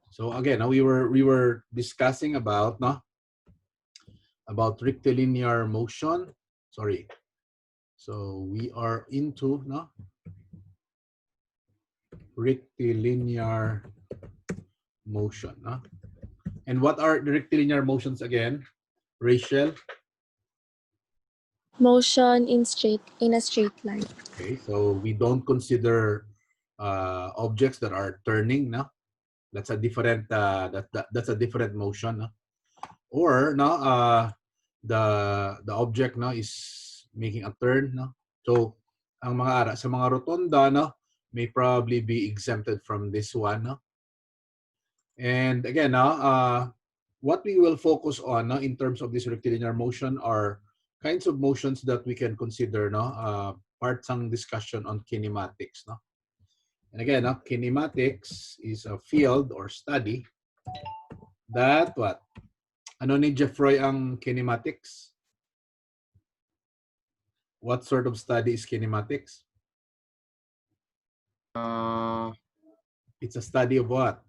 So again, we were discussing about about rectilinear motion. Sorry. So we are into rectilinear motion. And what are the rectilinear motions again, Rachel? Motion in a straight line. Okay, so we don't consider objects that are turning. No, that's a different that's a different motion. No? Or the object is making a turn. No, so ang sa mga rotonda may probably be exempted from this one. No? And again, what we will focus on in terms of this rectilinear motion are kinds of motions that we can consider parts ng discussion on kinematics. No? And again, kinematics is a field or study that what? Ano ni Jeffroy ang kinematics? What sort of study is kinematics? It's a study of what?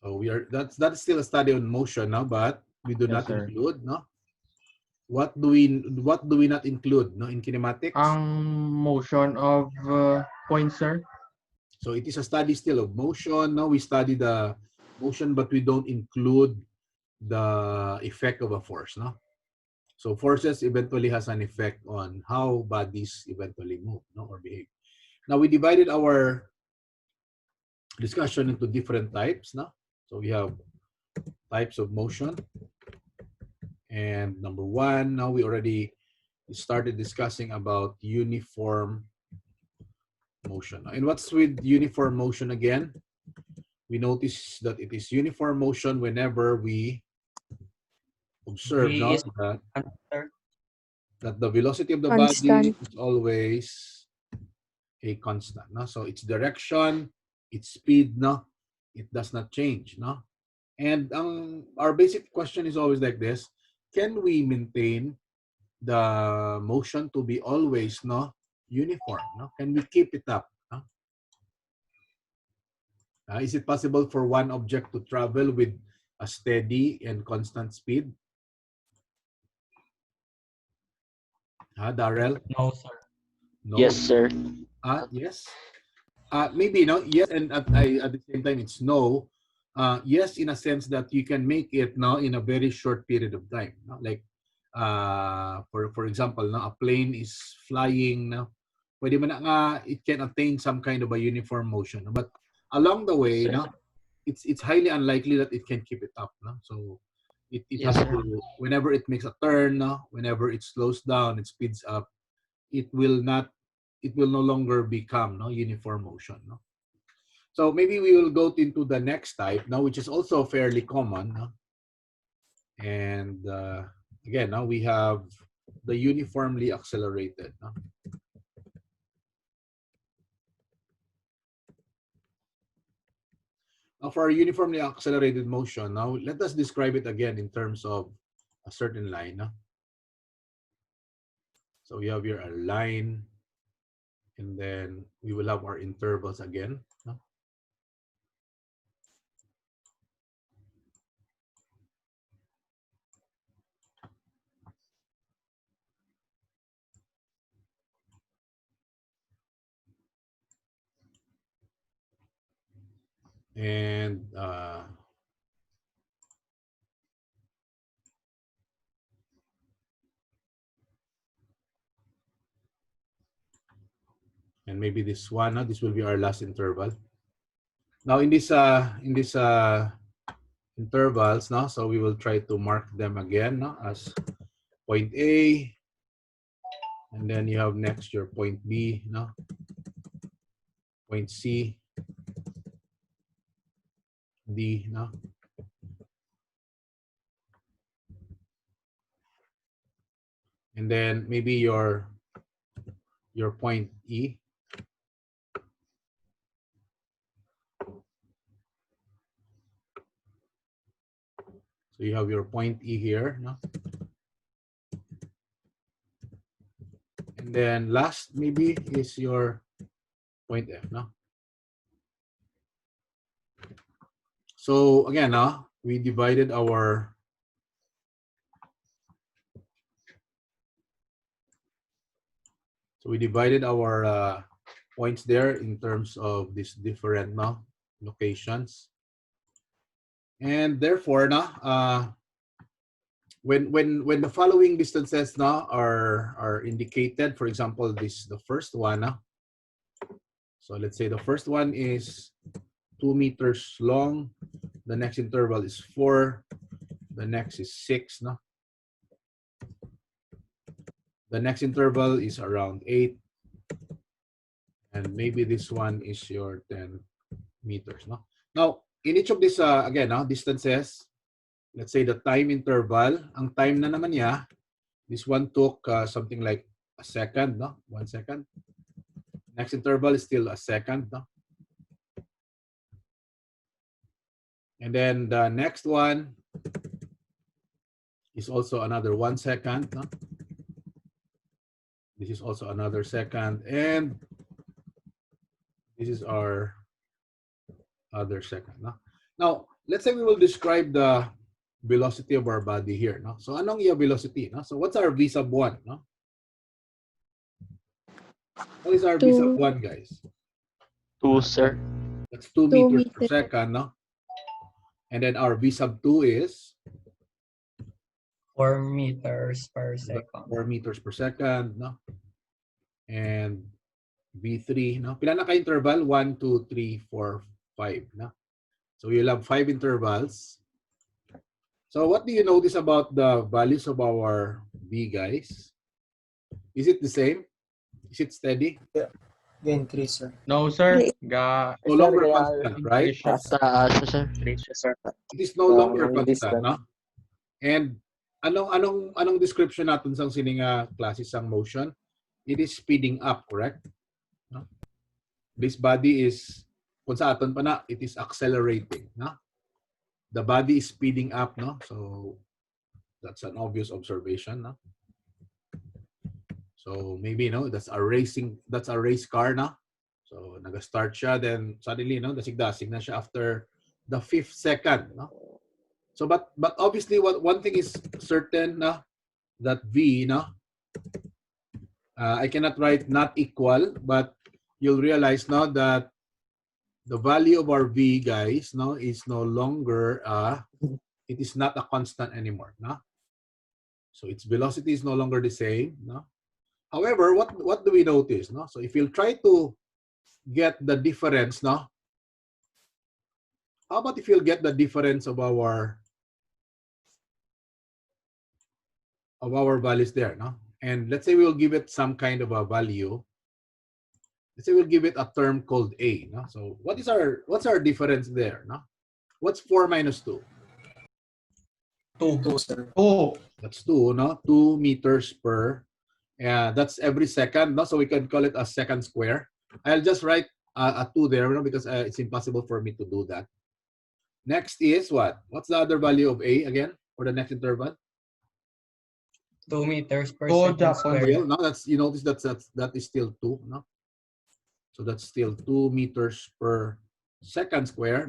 So that's still a study on motion, but we do not include what do we not include in kinematics? Motion of points, sir. So it is a study still of motion. Now we study the motion, but we don't include the effect of a force. So forces eventually has an effect on how bodies eventually move or behave. Now we divided our discussion into different types. So we have types of motion. And number one, now we already started discussing about uniform motion. And what's with uniform motion again? We notice that it is uniform motion whenever we observe that the velocity of the body is always a constant. So its direction, its speed, it does not change. And our basic question is always like this: can we maintain the motion to be always uniform? Can we keep it up? Is it possible for one object to travel with a steady and constant speed? Darrell? No, sir. No. Yes, sir. Yes. Maybe yes, and at the same time it's no. Yes, in a sense that you can make it in a very short period of time. Like for example, a plane is flying. Pwede man it can attain some kind of a uniform motion. But along the way, it's highly unlikely that it can keep it up. So it has to, whenever it makes a turn, whenever it slows down, it speeds up, it will no longer become uniform motion. So maybe we will go into the next type now, which is also fairly common. And again, now we have the uniformly accelerated. Now for our uniformly accelerated motion, now let us describe it again in terms of a certain line. So we have here a line, and then we will have our intervals again. And maybe this one, this will be our last interval. Now in this intervals, so we will try to mark them again as point A, and then you have next your point B, point C, D, and then maybe your point E. So you have your point E here, and then last maybe is your point F, no? So again, we divided our points there in terms of these different locations, and therefore when the following distances are indicated, for example, the first one, so let's say the first one is 2 meters long, the next interval is 4, the next is 6, the next interval is around 8, and maybe this one is your 10 meters. Now, in each of these, again, distances, let's say the time interval, ang time na naman niya, this one took something like a second, 1 second. Next interval is still a second, and then the next one is also another 1 second. This is also another second, and this is our other second. Now, let's say we will describe the velocity of our body here. So, anong iya velocity? So, what's our v sub 1? What is our v sub 1, guys? 2, sir. That's 2 2 meters per meters. second. And then our v sub 2 is 4 meters per second. 4 meters per second. And v3. Pila na ka-interval? 1, 2, 3, 4, 5. So you'll have 5 intervals. So what do you notice about the values of our v, guys? Is it the same? Is it steady? Increase, sir. No, sir. No longer constant, right? Taas siya, sir. It is no longer constant, And anong description natin sang sininga klase sang motion? It is speeding up, correct? This body is, kung sa aton pa na, it is accelerating. The body is speeding up, So that's an obvious observation. So maybe that's a race car. So nag-start siya, then suddenly dasig-dasig na siya after the 5th second. So but obviously one thing is certain that v I cannot write not equal, but you'll realize now that the value of our v, guys, is no longer it is not a constant anymore. So its velocity is no longer the same. However, what do we notice? So if you'll try to get the difference, how about if you'll get the difference of our values there, and let's say we'll give it some kind of a value. Let's say we'll give it a term called a. So what's our difference there? What's 4 minus 2? 2, sir. 2. That's 2, 2 meters per. That's every second, so we can call it a second square. I'll just write a 2 there, because it's impossible for me to do that. Next is what? What's the other value of a again for the next interval? 2 meters per 2 second Japan. square. No, you notice that is still 2, So that's still 2 meters per second square.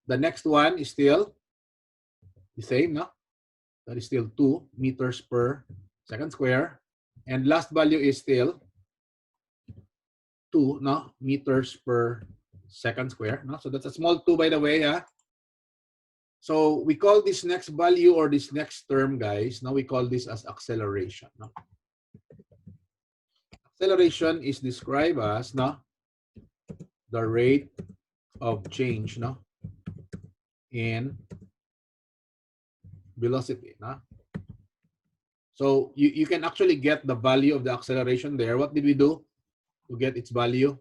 The next one is still the same, That is still 2 meters per second square. And last value is still 2 meters per second square. So that's a small 2, by the way. So we call this next value or this next term, guys, we call this as acceleration. Acceleration is described as the rate of change in velocity. So you can actually get the value of the acceleration there. What did we do to get its value?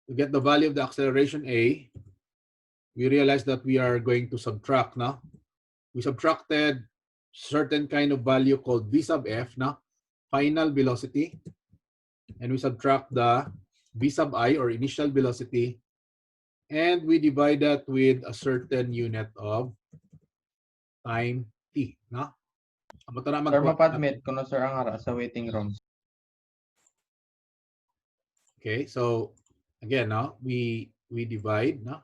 To get the value of the acceleration a, we realized that we are going to subtract. We subtracted certain kind of value called v sub f, final velocity, and we subtract the v sub I or initial velocity, and we divide that with a certain unit of time t. Sir, mapadmit ko na, sir, ang ara sa waiting room. Okay, so again, now we divide, no?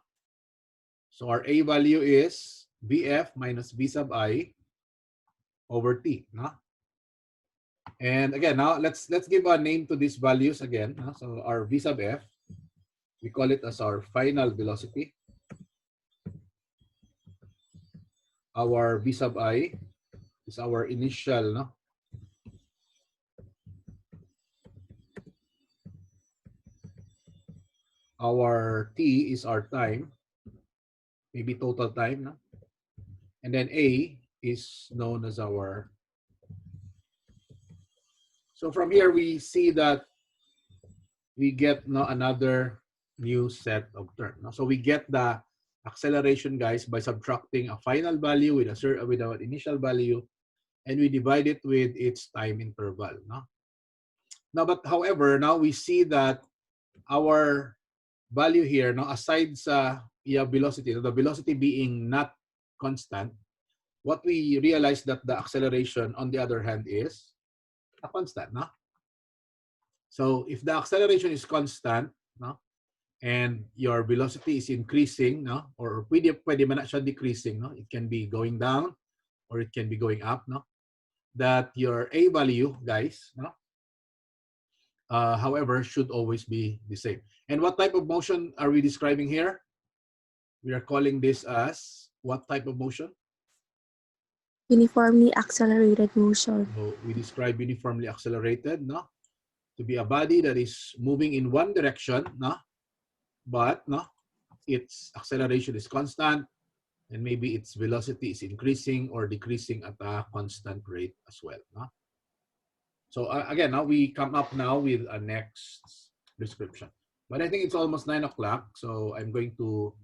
So our A value is VF minus V sub I over T, no? And again, now let's give a name to these values again. No? So our V sub F, we call it as our final velocity. Our V sub I is our initial, no? Our T is our time, maybe total time, no? And then A is known as our. So from here we see that we get, no, another new set of terms. No? So we get the acceleration, guys, by subtracting a final value with an initial value, and we divide it with its time interval. No? Now, but however, now we see that our value here, no, aside sa velocity, the velocity being not constant, what we realize that the acceleration, on the other hand, is a constant. No? So if the acceleration is constant, no, and your velocity is increasing, no, or pwede man na siya decreasing, no, it can be going down or it can be going up, no, that your A value, guys, no, however, should always be the same. And what type of motion are we describing here? We are calling this as what type of motion? Uniformly accelerated motion. So we describe uniformly accelerated, no, to be a body that is moving in one direction, no, but no, its acceleration is constant, and maybe its velocity is increasing or decreasing at a constant rate as well. No? So again, now we come up now with a next description. But I think it's almost 9 o'clock, so I'm going to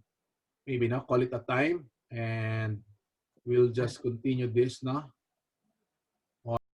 maybe now call it a time, and we'll just continue this now